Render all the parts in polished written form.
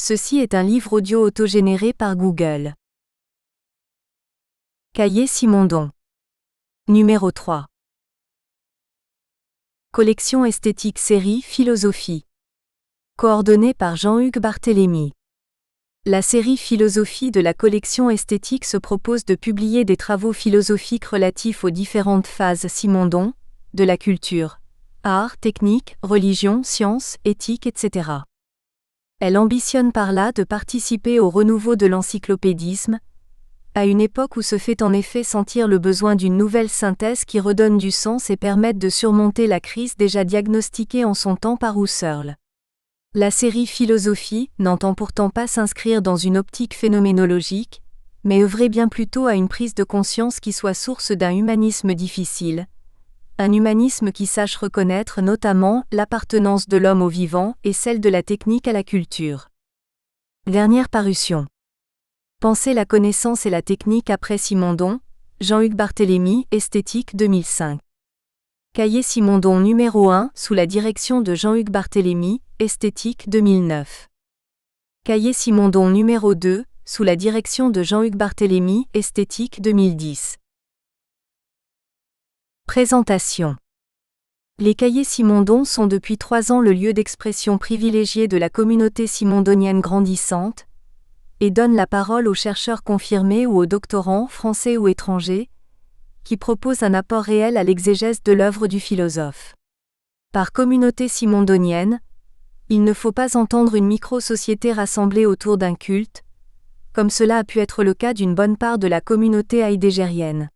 Ceci est un livre audio autogénéré par Google. Cahiers Simondon. Numéro 3. Collection esthétique série Philosophie. Coordonnée par Jean-Hugues Barthélemy. La série Philosophie de la collection esthétique se propose de publier des travaux philosophiques relatifs aux différentes phases Simondon, de la culture, art, technique, religion, science, éthique, etc. Elle ambitionne par là de participer au renouveau de l'encyclopédisme, à une époque où se fait en effet sentir le besoin d'une nouvelle synthèse qui redonne du sens et permette de surmonter la crise déjà diagnostiquée en son temps par Husserl. La série Philosophie n'entend pourtant pas s'inscrire dans une optique phénoménologique, mais œuvrer bien plutôt à une prise de conscience qui soit source d'un humanisme difficile, un humanisme qui sache reconnaître notamment l'appartenance de l'homme au vivant et celle de la technique à la culture. Dernière parution. Penser la connaissance et la technique après Simondon, Jean-Hugues Barthélemy, Esthétique 2005. Cahiers Simondon numéro 1, sous la direction de Jean-Hugues Barthélemy, Esthétique 2009. Cahiers Simondon numéro 2, sous la direction de Jean-Hugues Barthélemy, Esthétique 2010. Présentation. Les cahiers Simondon sont depuis 3 ans le lieu d'expression privilégié de la communauté simondonienne grandissante, et donnent la parole aux chercheurs confirmés ou aux doctorants, français ou étrangers, qui proposent un apport réel à l'exégèse de l'œuvre du philosophe. Par communauté simondonienne, il ne faut pas entendre une micro-société rassemblée autour d'un culte, comme cela a pu être le cas d'une bonne part de la communauté heidéggerienne.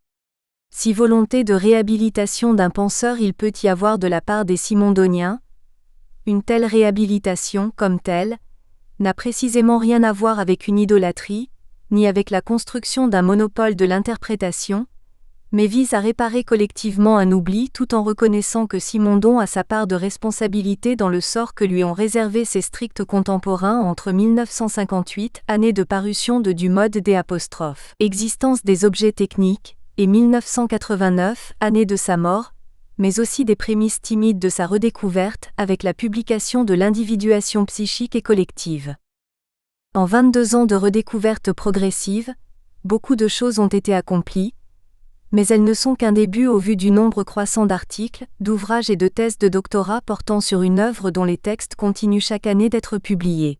Si volonté de réhabilitation d'un penseur il peut y avoir de la part des simondoniens, une telle réhabilitation, comme telle, n'a précisément rien à voir avec une idolâtrie, ni avec la construction d'un monopole de l'interprétation, mais vise à réparer collectivement un oubli tout en reconnaissant que Simondon a sa part de responsabilité dans le sort que lui ont réservé ses stricts contemporains entre 1958, année de parution de Du mode des apostrophes, Existence des objets techniques, et 1989, année de sa mort, mais aussi des prémices timides de sa redécouverte avec la publication de L'individuation psychique et collective. En 22 ans de redécouverte progressive, beaucoup de choses ont été accomplies, mais elles ne sont qu'un début au vu du nombre croissant d'articles, d'ouvrages et de thèses de doctorat portant sur une œuvre dont les textes continuent chaque année d'être publiés.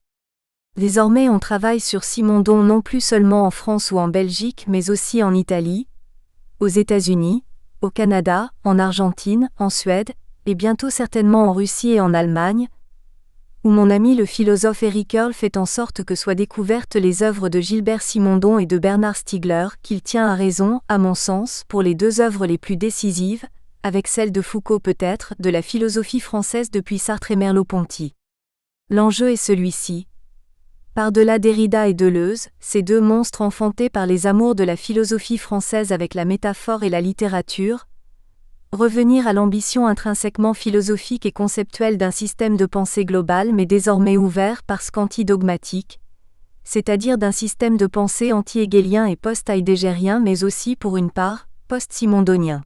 Désormais on travaille sur Simondon non plus seulement en France ou en Belgique mais aussi en Italie, aux États-Unis, au Canada, en Argentine, en Suède, et bientôt certainement en Russie et en Allemagne, où mon ami le philosophe Eric Hurl fait en sorte que soient découvertes les œuvres de Gilbert Simondon et de Bernard Stiegler, qu'il tient à raison, à mon sens, pour les 2 œuvres les plus décisives, avec celle de Foucault peut-être, de la philosophie française depuis Sartre et Merleau-Ponty. L'enjeu est celui-ci. Par-delà Derrida et Deleuze, ces 2 monstres enfantés par les amours de la philosophie française avec la métaphore et la littérature, revenir à l'ambition intrinsèquement philosophique et conceptuelle d'un système de pensée global mais désormais ouvert parce qu'anti-dogmatique, c'est-à-dire d'un système de pensée anti-hegelien et post-heideggerien mais aussi pour une part, post-simondonien.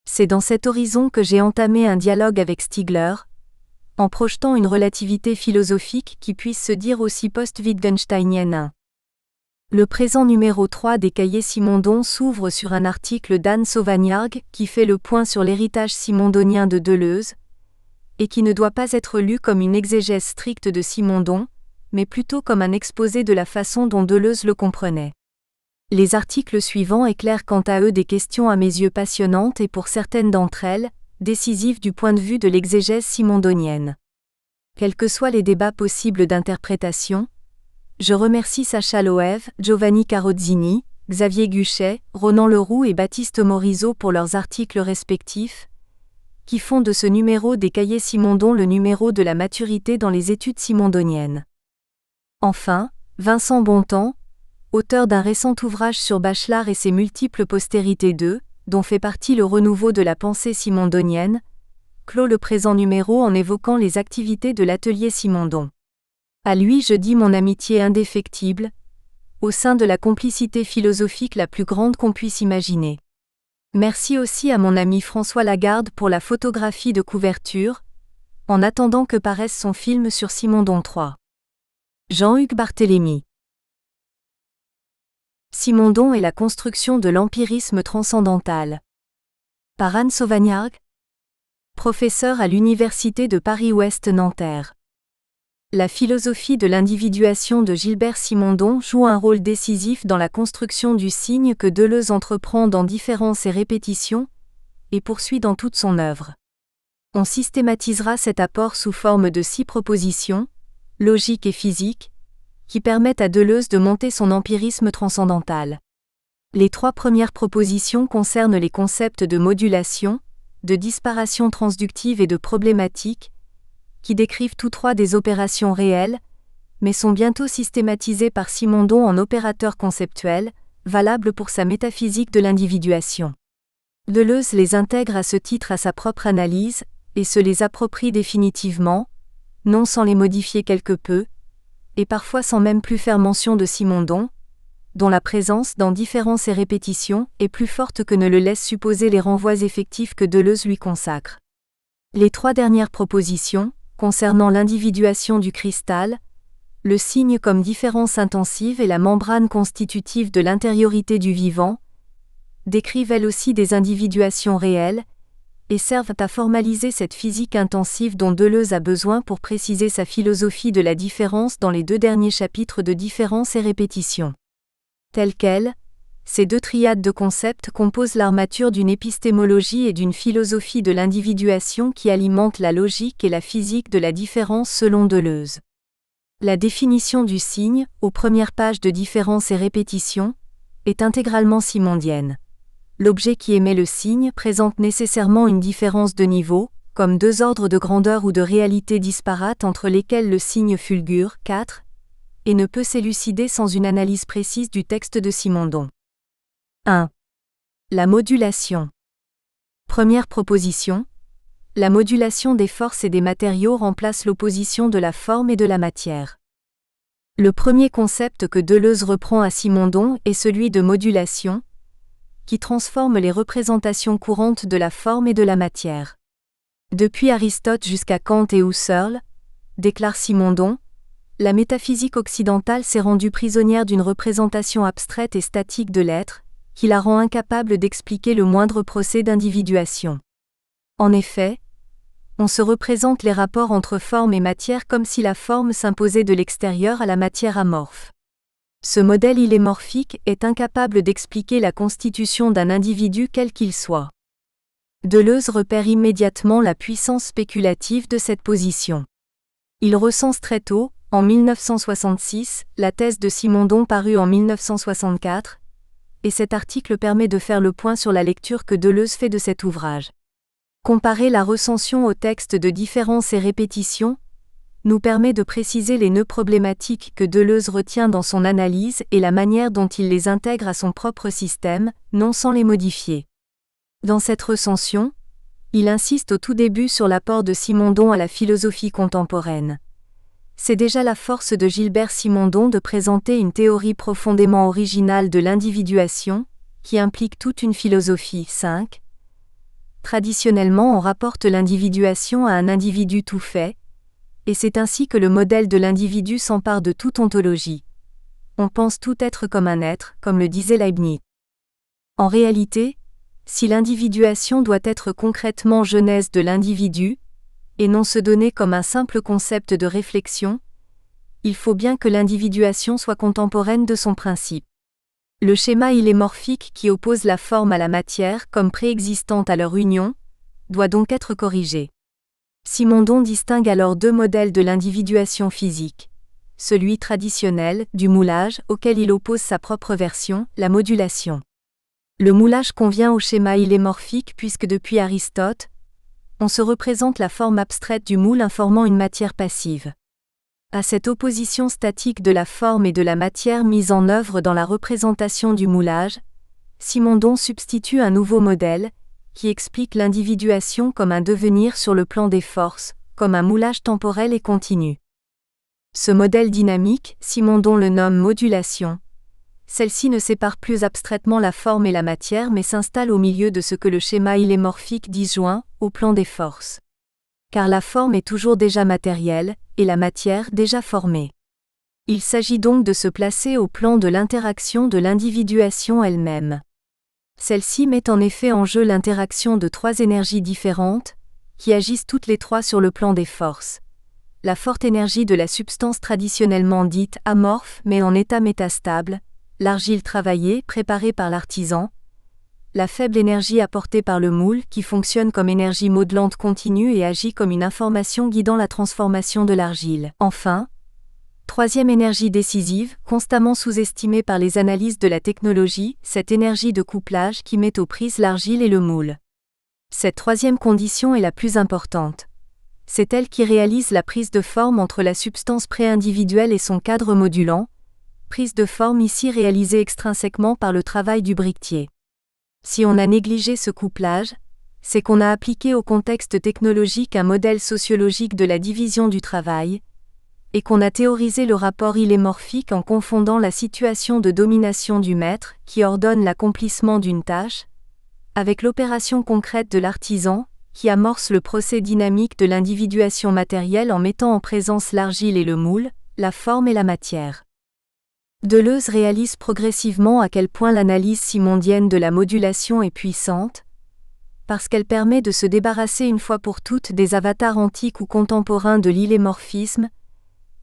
C'est dans cet horizon que j'ai entamé un dialogue avec Stiegler, en projetant une relativité philosophique qui puisse se dire aussi post-Wittgensteinienne. Le présent numéro 3 des cahiers Simondon s'ouvre sur un article d'Anne Sauvagnargues qui fait le point sur l'héritage simondonien de Deleuze, et qui ne doit pas être lu comme une exégèse stricte de Simondon, mais plutôt comme un exposé de la façon dont Deleuze le comprenait. Les articles suivants éclairent quant à eux des questions à mes yeux passionnantes et pour certaines d'entre elles, décisives du point de vue de l'exégèse simondonienne. Quels que soient les débats possibles d'interprétation, je remercie Sacha Loew, Giovanni Carozzini, Xavier Guchet, Ronan Leroux et Baptiste Morisot pour leurs articles respectifs, qui font de ce numéro des cahiers Simondon le numéro de la maturité dans les études simondoniennes. Enfin, Vincent Bontemps, auteur d'un récent ouvrage sur Bachelard et ses multiples postérités dont fait partie le renouveau de la pensée simondonienne, clôt le présent numéro en évoquant les activités de l'atelier Simondon. À lui je dis mon amitié indéfectible, au sein de la complicité philosophique la plus grande qu'on puisse imaginer. Merci aussi à mon ami François Lagarde pour la photographie de couverture, en attendant que paraisse son film sur Simondon III. Jean-Hugues Barthélemy. Simondon et la construction de l'empirisme transcendantal. Par Anne Sauvagnargues, professeure à l'Université de Paris-Ouest Nanterre. La philosophie de l'individuation de Gilbert Simondon joue un rôle décisif dans la construction du signe que Deleuze entreprend dans Différence et répétition, et poursuit dans toute son œuvre. On systématisera cet apport sous forme de 6 propositions, logiques et physiques, qui permettent à Deleuze de monter son empirisme transcendantal. Les 3 premières propositions concernent les concepts de modulation, de disparation transductive et de problématique, qui décrivent tous 3 des opérations réelles, mais sont bientôt systématisées par Simondon en opérateurs conceptuels, valables pour sa métaphysique de l'individuation. Deleuze les intègre à ce titre à sa propre analyse, et se les approprie définitivement, non sans les modifier quelque peu, et parfois sans même plus faire mention de Simondon, dont la présence dans Différence et répétition est plus forte que ne le laissent supposer les renvois effectifs que Deleuze lui consacre. Les 3 dernières propositions, concernant l'individuation du cristal, le signe comme différence intensive et la membrane constitutive de l'intériorité du vivant, décrivent elles aussi des individuations réelles, et servent à formaliser cette physique intensive dont Deleuze a besoin pour préciser sa philosophie de la différence dans les 2 derniers chapitres de Différence et répétition. Telles quelles, ces 2 triades de concepts composent l'armature d'une épistémologie et d'une philosophie de l'individuation qui alimente la logique et la physique de la différence selon Deleuze. La définition du signe, aux premières pages de Différence et répétition, est intégralement simondienne. L'objet qui émet le signe présente nécessairement une différence de niveau, comme 2 ordres de grandeur ou de réalité disparates entre lesquels le signe fulgure, 4, et ne peut s'élucider sans une analyse précise du texte de Simondon. 1. La modulation. Première proposition. La modulation des forces et des matériaux remplace l'opposition de la forme et de la matière. Le premier concept que Deleuze reprend à Simondon est celui de modulation, qui transforme les représentations courantes de la forme et de la matière. Depuis Aristote jusqu'à Kant et Husserl, déclare Simondon, la métaphysique occidentale s'est rendue prisonnière d'une représentation abstraite et statique de l'être, qui la rend incapable d'expliquer le moindre procès d'individuation. En effet, on se représente les rapports entre forme et matière comme si la forme s'imposait de l'extérieur à la matière amorphe. Ce modèle illémorphique est incapable d'expliquer la constitution d'un individu quel qu'il soit. Deleuze repère immédiatement la puissance spéculative de cette position. Il recense très tôt, en 1966, la thèse de Simondon parue en 1964, et cet article permet de faire le point sur la lecture que Deleuze fait de cet ouvrage. Comparer la recension au texte de Différence et répétition nous permet de préciser les nœuds problématiques que Deleuze retient dans son analyse et la manière dont il les intègre à son propre système, non sans les modifier. Dans cette recension, il insiste au tout début sur l'apport de Simondon à la philosophie contemporaine. C'est déjà la force de Gilbert Simondon de présenter une théorie profondément originale de l'individuation, qui implique toute une philosophie. 5. Traditionnellement, on rapporte l'individuation à un individu tout fait, et c'est ainsi que le modèle de l'individu s'empare de toute ontologie. On pense tout être comme un être, comme le disait Leibniz. En réalité, si l'individuation doit être concrètement genèse de l'individu, et non se donner comme un simple concept de réflexion, il faut bien que l'individuation soit contemporaine de son principe. Le schéma illémorphique qui oppose la forme à la matière comme préexistante à leur union, doit donc être corrigé. Simondon distingue alors 2 modèles de l'individuation physique. Celui traditionnel, du moulage, auquel il oppose sa propre version, la modulation. Le moulage convient au schéma illémorphique puisque depuis Aristote, on se représente la forme abstraite du moule informant une matière passive. À cette opposition statique de la forme et de la matière mise en œuvre dans la représentation du moulage, Simondon substitue un nouveau modèle, qui explique l'individuation comme un devenir sur le plan des forces, comme un moulage temporel et continu. Ce modèle dynamique, Simondon le nomme modulation. Celle-ci ne sépare plus abstraitement la forme et la matière mais s'installe au milieu de ce que le schéma illémorphique disjoint, au plan des forces. Car la forme est toujours déjà matérielle, et la matière déjà formée. Il s'agit donc de se placer au plan de l'interaction de l'individuation elle-même. Celle-ci met en effet en jeu l'interaction de trois énergies différentes, qui agissent toutes les trois sur le plan des forces. La forte énergie de la substance traditionnellement dite amorphe mais en état métastable, l'argile travaillée, préparée par l'artisan, la faible énergie apportée par le moule qui fonctionne comme énergie modelante continue et agit comme une information guidant la transformation de l'argile. Enfin, troisième énergie décisive, constamment sous-estimée par les analyses de la technologie, cette énergie de couplage qui met aux prises l'argile et le moule. Cette troisième condition est la plus importante. C'est elle qui réalise la prise de forme entre la substance pré-individuelle et son cadre modulant, prise de forme ici réalisée extrinsèquement par le travail du briquetier. Si on a négligé ce couplage, c'est qu'on a appliqué au contexte technologique un modèle sociologique de la division du travail, et qu'on a théorisé le rapport illémorphique en confondant la situation de domination du maître, qui ordonne l'accomplissement d'une tâche, avec l'opération concrète de l'artisan, qui amorce le procès dynamique de l'individuation matérielle en mettant en présence l'argile et le moule, la forme et la matière. Deleuze réalise progressivement à quel point l'analyse simondienne de la modulation est puissante, parce qu'elle permet de se débarrasser une fois pour toutes des avatars antiques ou contemporains de l'illémorphisme,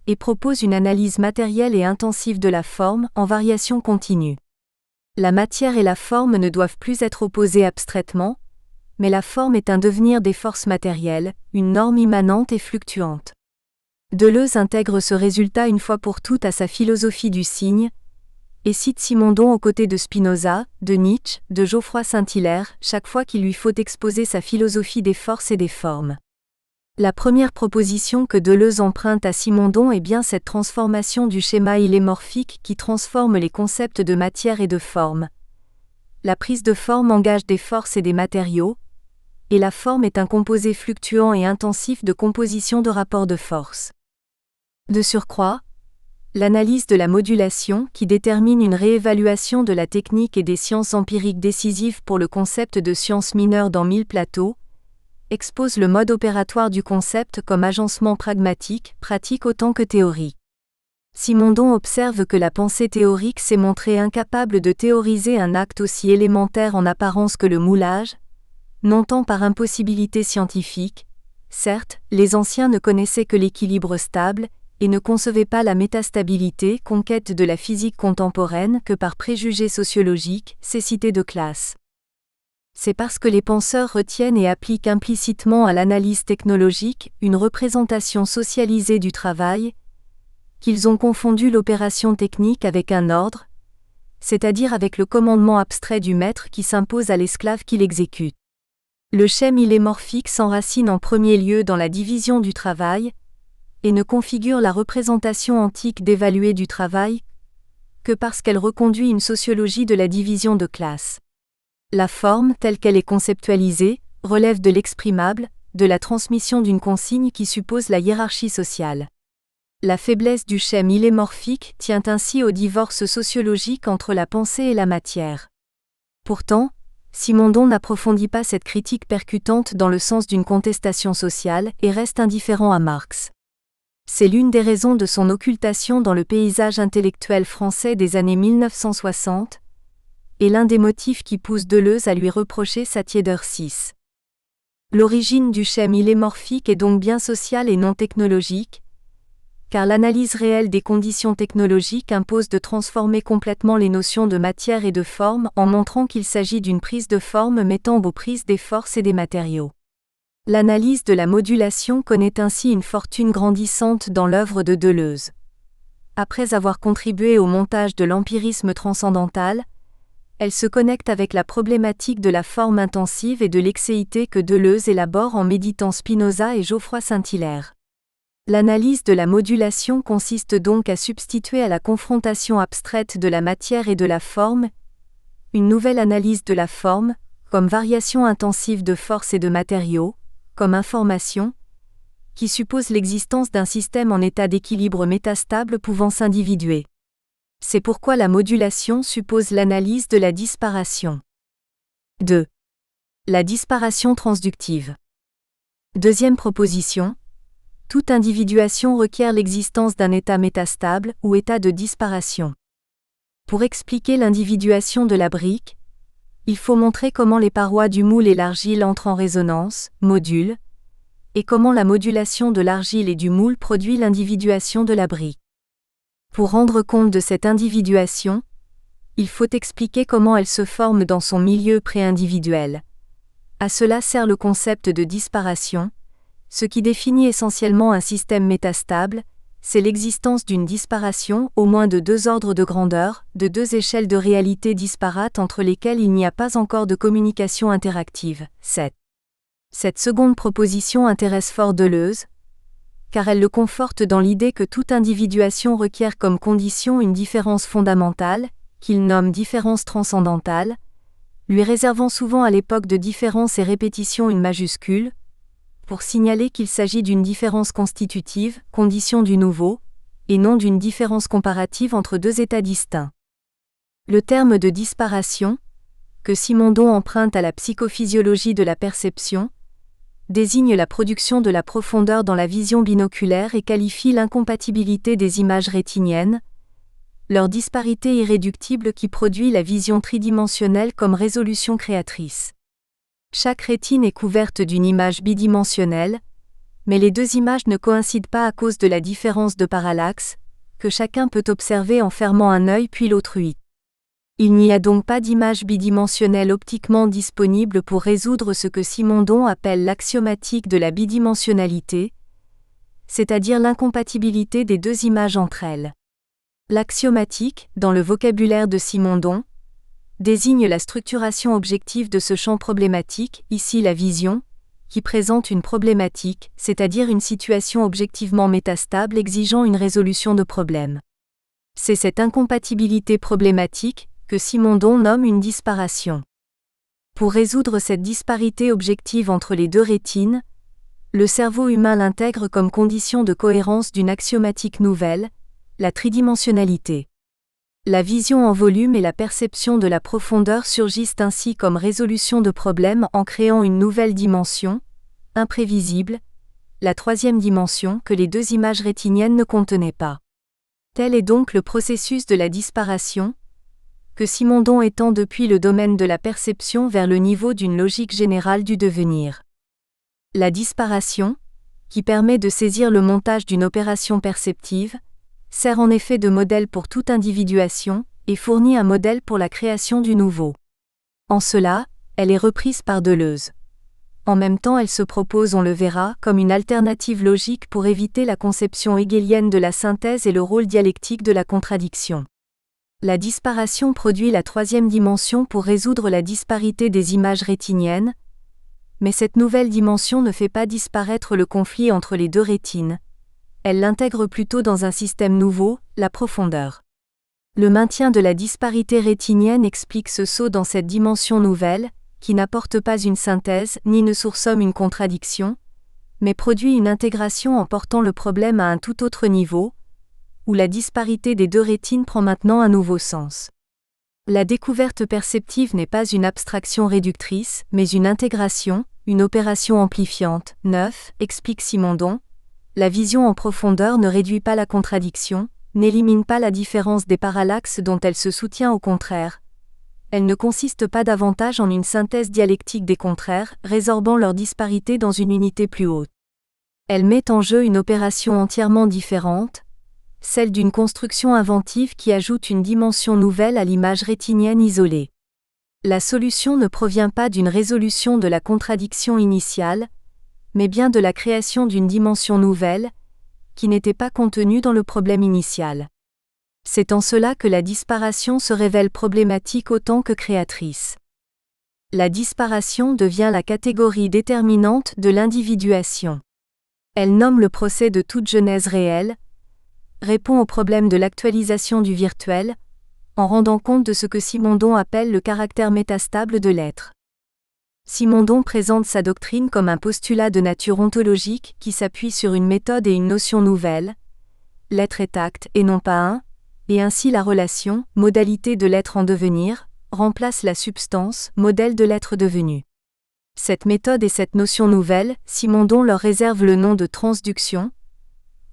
et propose une analyse matérielle et intensive de la forme en variation continue. La matière et la forme ne doivent plus être opposées abstraitement, mais la forme est un devenir des forces matérielles, une norme immanente et fluctuante. Deleuze intègre ce résultat une fois pour toutes à sa philosophie du signe, et cite Simondon aux côtés de Spinoza, de Nietzsche, de Geoffroy Saint-Hilaire, chaque fois qu'il lui faut exposer sa philosophie des forces et des formes. La première proposition que Deleuze emprunte à Simondon est bien cette transformation du schéma illémorphique qui transforme les concepts de matière et de forme. La prise de forme engage des forces et des matériaux, et la forme est un composé fluctuant et intensif de composition de rapports de force. De surcroît, l'analyse de la modulation, qui détermine une réévaluation de la technique et des sciences empiriques décisives pour le concept de science mineure dans 1000 plateaux, expose le mode opératoire du concept comme agencement pragmatique, pratique autant que théorie. Simondon observe que la pensée théorique s'est montrée incapable de théoriser un acte aussi élémentaire en apparence que le moulage, non tant par impossibilité scientifique, certes, les anciens ne connaissaient que l'équilibre stable, et ne concevaient pas la métastabilité, conquête de la physique contemporaine, que par préjugés sociologiques, cécité de classe. C'est parce que les penseurs retiennent et appliquent implicitement à l'analyse technologique une représentation socialisée du travail, qu'ils ont confondu l'opération technique avec un ordre, c'est-à-dire avec le commandement abstrait du maître qui s'impose à l'esclave qui l'exécute. Le schème illémorphique s'enracine en premier lieu dans la division du travail, et ne configure la représentation antique d'évaluer du travail que parce qu'elle reconduit une sociologie de la division de classe. La forme, telle qu'elle est conceptualisée, relève de l'exprimable, de la transmission d'une consigne qui suppose la hiérarchie sociale. La faiblesse du schème illémorphique tient ainsi au divorce sociologique entre la pensée et la matière. Pourtant, Simondon n'approfondit pas cette critique percutante dans le sens d'une contestation sociale et reste indifférent à Marx. C'est l'une des raisons de son occultation dans le paysage intellectuel français des années 1960, et l'un des motifs qui pousse Deleuze à lui reprocher sa tiédeur 6. L'origine du schème illémorphique est donc bien sociale et non technologique, car l'analyse réelle des conditions technologiques impose de transformer complètement les notions de matière et de forme en montrant qu'il s'agit d'une prise de forme mettant aux prises des forces et des matériaux. L'analyse de la modulation connaît ainsi une fortune grandissante dans l'œuvre de Deleuze. Après avoir contribué au montage de l'empirisme transcendantal, elle se connecte avec la problématique de la forme intensive et de l'excéité que Deleuze élabore en méditant Spinoza et Geoffroy Saint-Hilaire. L'analyse de la modulation consiste donc à substituer à la confrontation abstraite de la matière et de la forme, une nouvelle analyse de la forme, comme variation intensive de force et de matériaux, comme information, qui suppose l'existence d'un système en état d'équilibre métastable pouvant s'individuer. C'est pourquoi la modulation suppose l'analyse de la disparation. 2. La disparation transductive. Deuxième proposition. Toute individuation requiert l'existence d'un état métastable ou état de disparation. Pour expliquer l'individuation de la brique, il faut montrer comment les parois du moule et l'argile entrent en résonance, modulent, et comment la modulation de l'argile et du moule produit l'individuation de la brique. Pour rendre compte de cette individuation, il faut expliquer comment elle se forme dans son milieu pré-individuel. À cela sert le concept de disparation. Ce qui définit essentiellement un système métastable, c'est l'existence d'une disparation, au moins de deux ordres de grandeur, de deux échelles de réalité disparates entre lesquelles il n'y a pas encore de communication interactive. Cette seconde proposition intéresse fort Deleuze, car elle le conforte dans l'idée que toute individuation requiert comme condition une différence fondamentale, qu'il nomme différence transcendantale, lui réservant souvent à l'époque de différence et répétition une majuscule, pour signaler qu'il s'agit d'une différence constitutive, condition du nouveau, et non d'une différence comparative entre deux états distincts. Le terme de disparation, que Simondon emprunte à la psychophysiologie de la perception, désigne la production de la profondeur dans la vision binoculaire et qualifie l'incompatibilité des images rétiniennes, leur disparité irréductible qui produit la vision tridimensionnelle comme résolution créatrice. Chaque rétine est couverte d'une image bidimensionnelle, mais les deux images ne coïncident pas à cause de la différence de parallaxe, que chacun peut observer en fermant un œil puis l'autrui. Il n'y a donc pas d'image bidimensionnelle optiquement disponible pour résoudre ce que Simondon appelle l'axiomatique de la bidimensionnalité, c'est-à-dire l'incompatibilité des deux images entre elles. L'axiomatique, dans le vocabulaire de Simondon, désigne la structuration objective de ce champ problématique, ici la vision, qui présente une problématique, c'est-à-dire une situation objectivement métastable exigeant une résolution de problème. C'est cette incompatibilité problématique que Simondon nomme une disparation. Pour résoudre cette disparité objective entre les deux rétines, le cerveau humain l'intègre comme condition de cohérence d'une axiomatique nouvelle, la tridimensionnalité. La vision en volume et la perception de la profondeur surgissent ainsi comme résolution de problèmes en créant une nouvelle dimension, imprévisible, la troisième dimension que les deux images rétiniennes ne contenaient pas. Tel est donc le processus de la disparation, que Simondon étend depuis le domaine de la perception vers le niveau d'une logique générale du devenir. La disparation, qui permet de saisir le montage d'une opération perceptive, sert en effet de modèle pour toute individuation, et fournit un modèle pour la création du nouveau. En cela, elle est reprise par Deleuze. En même temps elle se propose, on le verra, comme une alternative logique pour éviter la conception hegelienne de la synthèse et le rôle dialectique de la contradiction. La disparation produit la troisième dimension pour résoudre la disparité des images rétiniennes, mais cette nouvelle dimension ne fait pas disparaître le conflit entre les deux rétines. Elle l'intègre plutôt dans un système nouveau, la profondeur. Le maintien de la disparité rétinienne explique ce saut dans cette dimension nouvelle, qui n'apporte pas une synthèse ni ne sourçonne une contradiction, mais produit une intégration en portant le problème à un tout autre niveau, où la disparité des deux rétines prend maintenant un nouveau sens. La découverte perceptive n'est pas une abstraction réductrice, mais une intégration, une opération amplifiante. 9, explique Simondon. La vision en profondeur ne réduit pas la contradiction, n'élimine pas la différence des parallaxes dont elle se soutient, au contraire. Elle ne consiste pas davantage en une synthèse dialectique des contraires, résorbant leur disparité dans une unité plus haute. Elle met en jeu une opération entièrement différente, celle d'une construction inventive qui ajoute une dimension nouvelle à l'image rétinienne isolée. La solution ne provient pas d'une résolution de la contradiction initiale, mais bien de la création d'une dimension nouvelle, qui n'était pas contenue dans le problème initial. C'est en cela que la disparation se révèle problématique autant que créatrice. La disparation devient la catégorie déterminante de l'individuation. Elle nomme le procès de toute genèse réelle, répond au problème de l'actualisation du virtuel, en rendant compte de ce que Simondon appelle le caractère métastable de l'être. Simondon présente sa doctrine comme un postulat de nature ontologique qui s'appuie sur une méthode et une notion nouvelle. L'être est acte et non pas un, et ainsi la relation, modalité de l'être en devenir, remplace la substance, modèle de l'être devenu. Cette méthode et cette notion nouvelle, Simondon leur réserve le nom de transduction,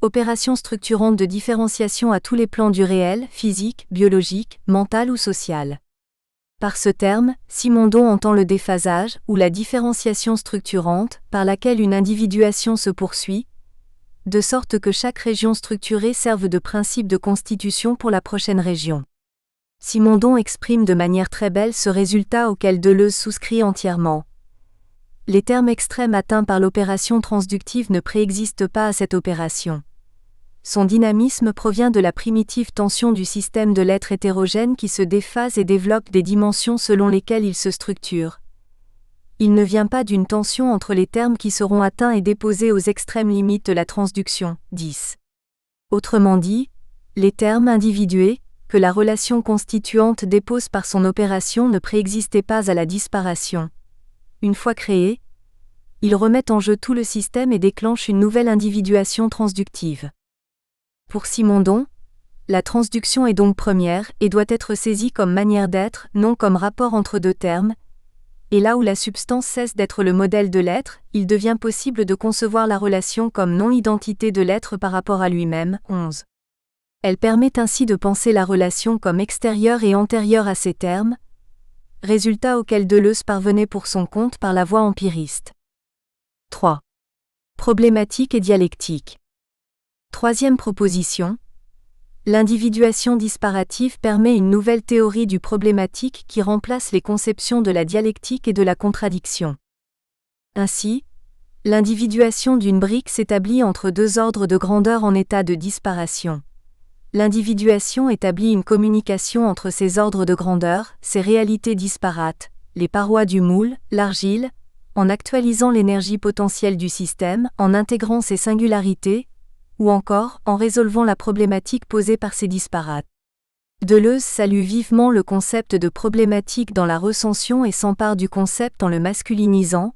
opération structurante de différenciation à tous les plans du réel, physique, biologique, mental ou social. Par ce terme, Simondon entend le déphasage, ou la différenciation structurante, par laquelle une individuation se poursuit, de sorte que chaque région structurée serve de principe de constitution pour la prochaine région. Simondon exprime de manière très belle ce résultat auquel Deleuze souscrit entièrement. Les termes extrêmes atteints par l'opération transductive ne préexistent pas à cette opération. Son dynamisme provient de la primitive tension du système de l'être hétérogène qui se déphase et développe des dimensions selon lesquelles il se structure. Il ne vient pas d'une tension entre les termes qui seront atteints et déposés aux extrêmes limites de la transduction. 10. Autrement dit, les termes individués, que la relation constituante dépose par son opération ne préexistaient pas à la disparition. Une fois créés, ils remettent en jeu tout le système et déclenchent une nouvelle individuation transductive. Pour Simondon, la transduction est donc première et doit être saisie comme manière d'être, non comme rapport entre deux termes, et là où la substance cesse d'être le modèle de l'être, il devient possible de concevoir la relation comme non-identité de l'être par rapport à lui-même. 11. Elle permet ainsi de penser la relation comme extérieure et antérieure à ces termes, résultat auquel Deleuze parvenait pour son compte par la voie empiriste. 3. Problématique et dialectique. Troisième proposition. L'individuation disparative permet une nouvelle théorie du problématique qui remplace les conceptions de la dialectique et de la contradiction. Ainsi, l'individuation d'une brique s'établit entre deux ordres de grandeur en état de disparation. L'individuation établit une communication entre ces ordres de grandeur, ces réalités disparates, les parois du moule, l'argile, en actualisant l'énergie potentielle du système, en intégrant ses singularités, ou encore en résolvant la problématique posée par ces disparates. Deleuze salue vivement le concept de problématique dans la recension et s'empare du concept en le masculinisant,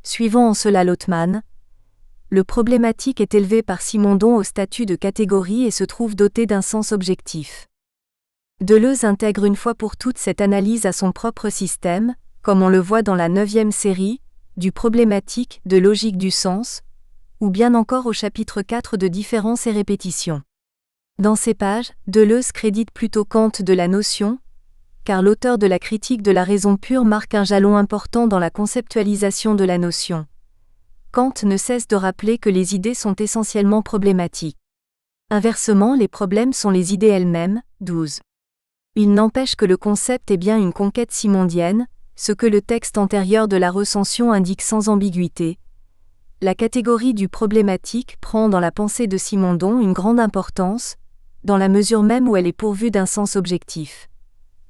suivant en cela Lothman. Le problématique est élevé par Simondon au statut de catégorie et se trouve doté d'un sens objectif. Deleuze intègre une fois pour toutes cette analyse à son propre système, comme on le voit dans la 9e série, du problématique de logique du sens, ou bien encore au chapitre 4 de différence et répétition. Dans ces pages, Deleuze crédite plutôt Kant de la notion, car l'auteur de la critique de la raison pure marque un jalon important dans la conceptualisation de la notion. Kant ne cesse de rappeler que les idées sont essentiellement problématiques. Inversement, les problèmes sont les idées elles-mêmes. 12. Il n'empêche que le concept est bien une conquête simondienne, ce que le texte antérieur de la recension indique sans ambiguïté. La catégorie du problématique prend dans la pensée de Simondon une grande importance, dans la mesure même où elle est pourvue d'un sens objectif.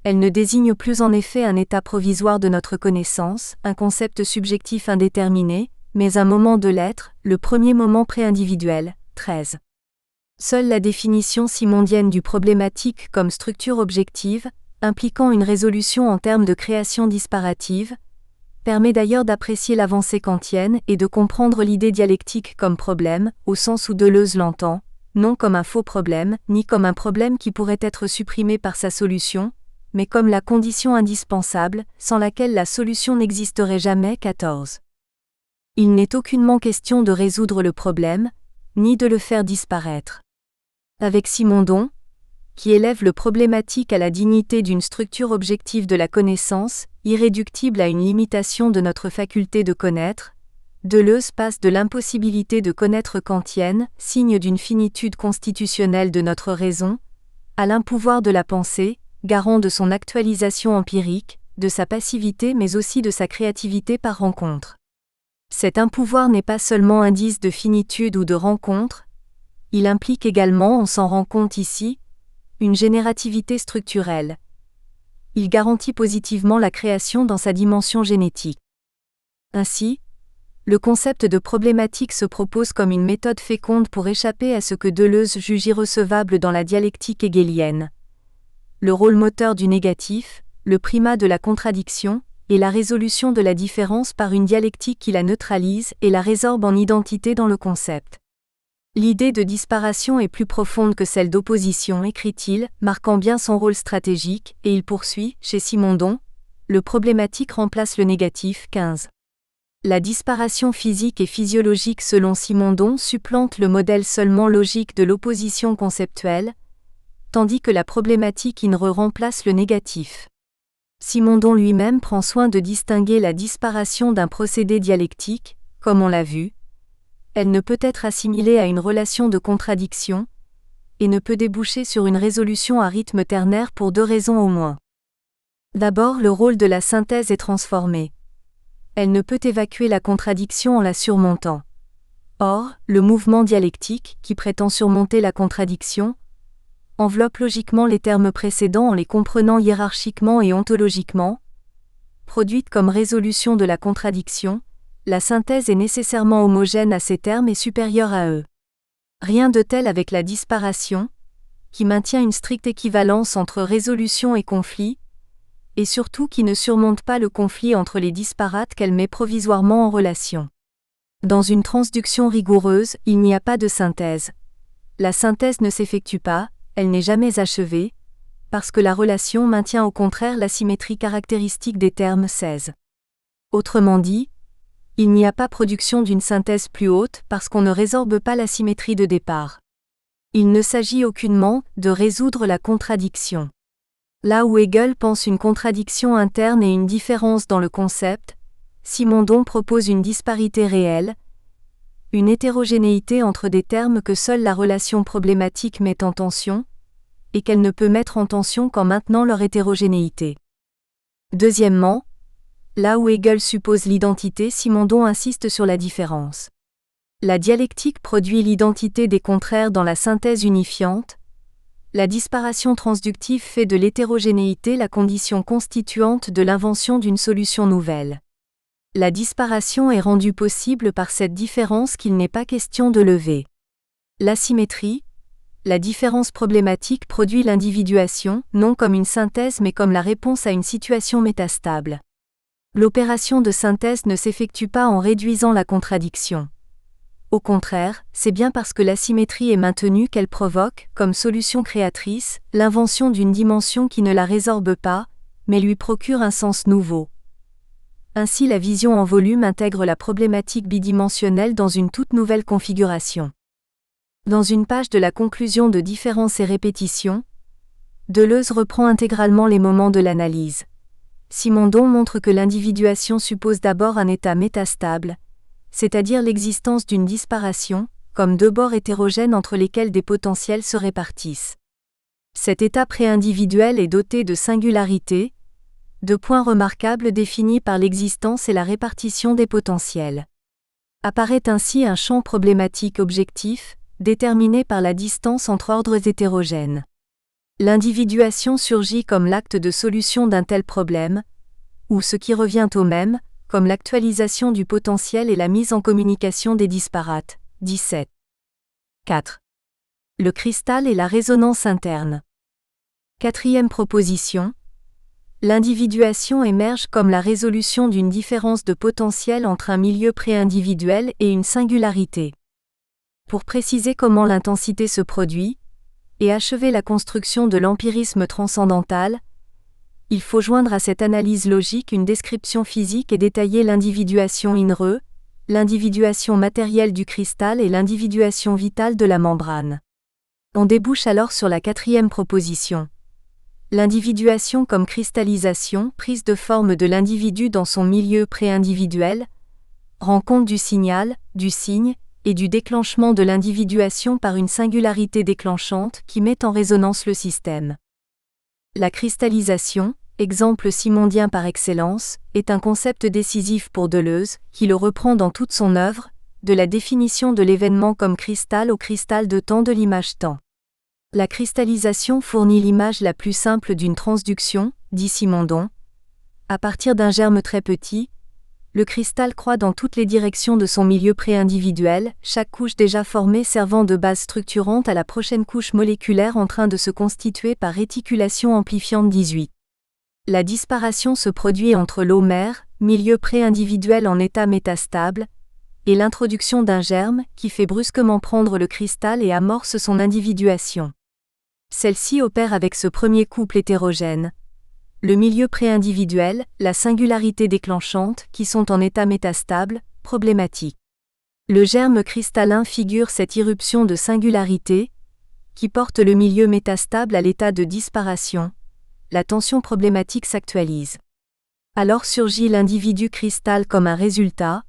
Elle ne désigne plus en effet un état provisoire de notre connaissance, un concept subjectif indéterminé, mais un moment de l'être, le premier moment pré-individuel. 13. Seule la définition simondienne du problématique comme structure objective, impliquant une résolution en termes de création disparative, permet d'ailleurs d'apprécier l'avancée kantienne et de comprendre l'idée dialectique comme problème, au sens où Deleuze l'entend, non comme un faux problème, ni comme un problème qui pourrait être supprimé par sa solution, mais comme la condition indispensable, sans laquelle la solution n'existerait jamais. 14. Il n'est aucunement question de résoudre le problème, ni de le faire disparaître. Avec Simondon, qui élève le problématique à la dignité d'une structure objective de la connaissance, irréductible à une limitation de notre faculté de connaître, Deleuze passe de l'impossibilité de connaître kantienne, signe d'une finitude constitutionnelle de notre raison, à l'impouvoir de la pensée, garant de son actualisation empirique, de sa passivité mais aussi de sa créativité par rencontre. Cet impouvoir n'est pas seulement indice de finitude ou de rencontre, il implique également, on s'en rend compte ici, une générativité structurelle. Il garantit positivement la création dans sa dimension génétique. Ainsi, le concept de problématique se propose comme une méthode féconde pour échapper à ce que Deleuze juge irrecevable dans la dialectique hegélienne. Le rôle moteur du négatif, le primat de la contradiction, et la résolution de la différence par une dialectique qui la neutralise et la résorbe en identité dans le concept. L'idée de disparition est plus profonde que celle d'opposition, écrit-il, marquant bien son rôle stratégique, et il poursuit, chez Simondon, le problématique remplace le négatif. 15. La disparition physique et physiologique selon Simondon supplante le modèle seulement logique de l'opposition conceptuelle, tandis que la problématique in re remplace le négatif. Simondon lui-même prend soin de distinguer la disparition d'un procédé dialectique, comme on l'a vu. Elle ne peut être assimilée à une relation de contradiction, et ne peut déboucher sur une résolution à rythme ternaire pour deux raisons au moins. D'abord, le rôle de la synthèse est transformé. Elle ne peut évacuer la contradiction en la surmontant. Or, le mouvement dialectique, qui prétend surmonter la contradiction, enveloppe logiquement les termes précédents en les comprenant hiérarchiquement et ontologiquement. Produite comme résolution de la contradiction, la synthèse est nécessairement homogène à ces termes et supérieure à eux. Rien de tel avec la disparition, qui maintient une stricte équivalence entre résolution et conflit, et surtout qui ne surmonte pas le conflit entre les disparates qu'elle met provisoirement en relation. Dans une transduction rigoureuse, il n'y a pas de synthèse. La synthèse ne s'effectue pas, elle n'est jamais achevée, parce que la relation maintient au contraire la symétrie caractéristique des termes 16. Autrement dit, il n'y a pas production d'une synthèse plus haute parce qu'on ne résorbe pas la symétrie de départ. Il ne s'agit aucunement de résoudre la contradiction. Là où Hegel pense une contradiction interne et une différence dans le concept, Simondon propose une disparité réelle, une hétérogénéité entre des termes que seule la relation problématique met en tension, et qu'elle ne peut mettre en tension qu'en maintenant leur hétérogénéité. Deuxièmement, là où Hegel suppose l'identité, Simondon insiste sur la différence. La dialectique produit l'identité des contraires dans la synthèse unifiante. La disparition transductive fait de l'hétérogénéité la condition constituante de l'invention d'une solution nouvelle. La disparition est rendue possible par cette différence qu'il n'est pas question de lever. L'asymétrie, la différence problématique produit l'individuation, non comme une synthèse mais comme la réponse à une situation métastable. L'opération de synthèse ne s'effectue pas en réduisant la contradiction. Au contraire, c'est bien parce que l'asymétrie est maintenue qu'elle provoque, comme solution créatrice, l'invention d'une dimension qui ne la résorbe pas, mais lui procure un sens nouveau. Ainsi la vision en volume intègre la problématique bidimensionnelle dans une toute nouvelle configuration. Dans une page de la conclusion de Différence et répétition, Deleuze reprend intégralement les moments de l'analyse. Simondon montre que l'individuation suppose d'abord un état métastable, c'est-à-dire l'existence d'une disparition, comme deux bords hétérogènes entre lesquels des potentiels se répartissent. Cet état pré-individuel est doté de singularité, de points remarquables définis par l'existence et la répartition des potentiels. Apparaît ainsi un champ problématique objectif, déterminé par la distance entre ordres hétérogènes. L'individuation surgit comme l'acte de solution d'un tel problème, ou ce qui revient au même, comme l'actualisation du potentiel et la mise en communication des disparates. 17. 4. Le cristal et la résonance interne. Quatrième proposition. L'individuation émerge comme la résolution d'une différence de potentiel entre un milieu pré-individuel et une singularité. Pour préciser comment l'intensité se produit, et achever la construction de l'empirisme transcendantal, il faut joindre à cette analyse logique une description physique et détailler l'individuation in re, l'individuation matérielle du cristal et l'individuation vitale de la membrane. On débouche alors sur la quatrième proposition. L'individuation comme cristallisation, prise de forme de l'individu dans son milieu pré-individuel, rend compte du signal, du signe, et du déclenchement de l'individuation par une singularité déclenchante qui met en résonance le système. La cristallisation, exemple simondien par excellence, est un concept décisif pour Deleuze, qui le reprend dans toute son œuvre, de la définition de l'événement comme cristal au cristal de temps de l'image temps. La cristallisation fournit l'image la plus simple d'une transduction, dit Simondon. À partir d'un germe très petit, le cristal croît dans toutes les directions de son milieu pré-individuel, chaque couche déjà formée servant de base structurante à la prochaine couche moléculaire en train de se constituer par réticulation amplifiante 18. La disparition se produit entre l'eau mère, milieu pré-individuel en état métastable, et l'introduction d'un germe qui fait brusquement prendre le cristal et amorce son individuation. Celle-ci opère avec ce premier couple hétérogène. le milieu préindividuel, la singularité déclenchante, qui sont en état métastable, problématique. Le germe cristallin figure cette irruption de singularité, qui porte le milieu métastable à l'état de disparition. La tension problématique s'actualise. Alors surgit l'individu cristal comme un résultat,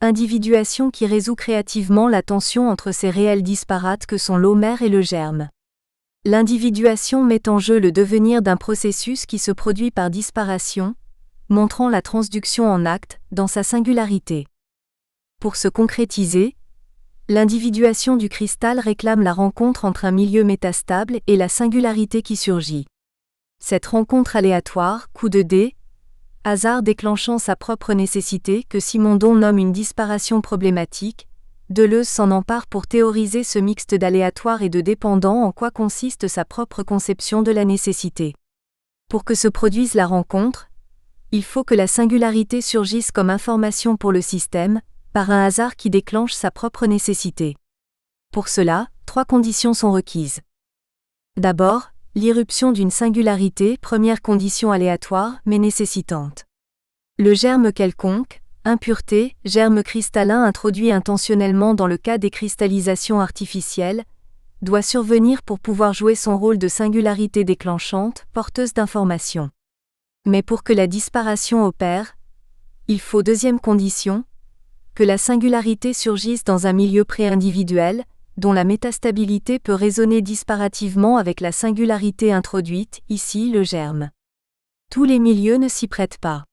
individuation qui résout créativement la tension entre ces réels disparates que sont l'eau-mère et le germe. L'individuation met en jeu le devenir d'un processus qui se produit par disparition, montrant la transduction en acte, dans sa singularité. Pour se concrétiser, l'individuation du cristal réclame la rencontre entre un milieu métastable et la singularité qui surgit. Cette rencontre aléatoire, coup de dé, hasard déclenchant sa propre nécessité que Simondon nomme une disparition problématique, Deleuze s'en empare pour théoriser ce mixte d'aléatoire et de dépendant en quoi consiste sa propre conception de la nécessité. Pour que se produise la rencontre, il faut que la singularité surgisse comme information pour le système, par un hasard qui déclenche sa propre nécessité. Pour cela, 3 conditions sont requises. D'abord, l'irruption d'une singularité, première condition aléatoire mais nécessitante. Le germe quelconque, impureté, germe cristallin introduit intentionnellement dans le cas des cristallisations artificielles, doit survenir pour pouvoir jouer son rôle de singularité déclenchante, porteuse d'informations. Mais pour que la disparition opère, il faut deuxième condition, que la singularité surgisse dans un milieu préindividuel, dont la métastabilité peut résonner disparativement avec la singularité introduite, ici le germe. Tous les milieux ne s'y prêtent pas.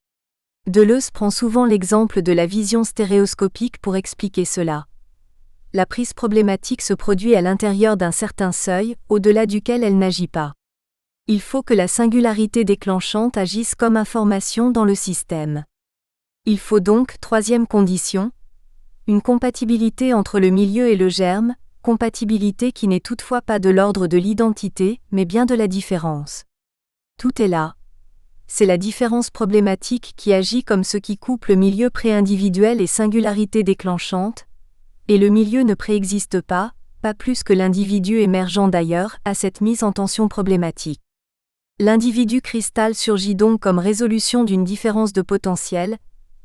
Deleuze prend souvent l'exemple de la vision stéréoscopique pour expliquer cela. La prise problématique se produit à l'intérieur d'un certain seuil, au-delà duquel elle n'agit pas. Il faut que la singularité déclenchante agisse comme information dans le système. Il faut donc, troisième condition, une compatibilité entre le milieu et le germe, compatibilité qui n'est toutefois pas de l'ordre de l'identité, mais bien de la différence. Tout est là. C'est la différence problématique qui agit comme ce qui couple milieu préindividuel et singularité déclenchante, et le milieu ne préexiste pas plus que l'individu émergeant d'ailleurs, à cette mise en tension problématique. L'individu cristal surgit donc comme résolution d'une différence de potentiel,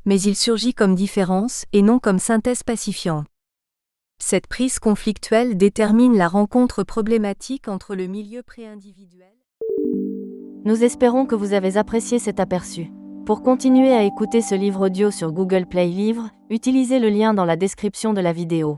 mais il surgit comme différence et non comme synthèse pacifiante. Cette prise conflictuelle détermine la rencontre problématique entre le milieu préindividuel. Nous espérons que vous avez apprécié cet aperçu. Pour continuer à écouter ce livre audio sur Google Play Livres, utilisez le lien dans la description de la vidéo.